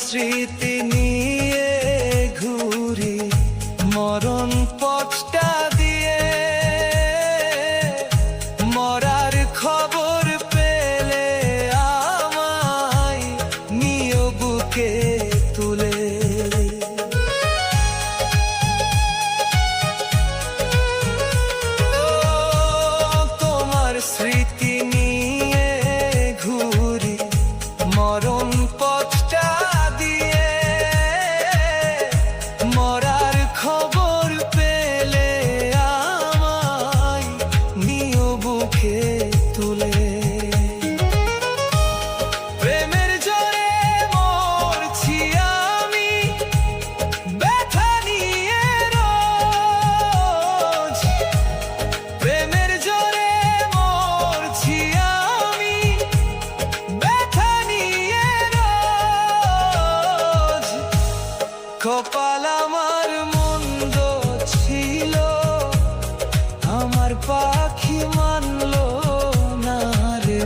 স্মৃতি নিয়ে ঘুরি মরণ পথটা দিয়ে, মরার খবর পেলে আমায় নিও বুকে তুলে। তোমার স্মৃতি নিয়ে ঘুরি মরণ পথটা দিয়ে, মরার খবর পেলে আমায় নিও বুকে তুলে। প্রেমের জোরে মরছি আমি ব্যথা নিয়ে রোজ, প্রেমের জোরে মরছি আমি ব্যথা নিয়ে রোজ। কপাল আমার মন্দ ছিল, আমার পাখি মানলো না রে।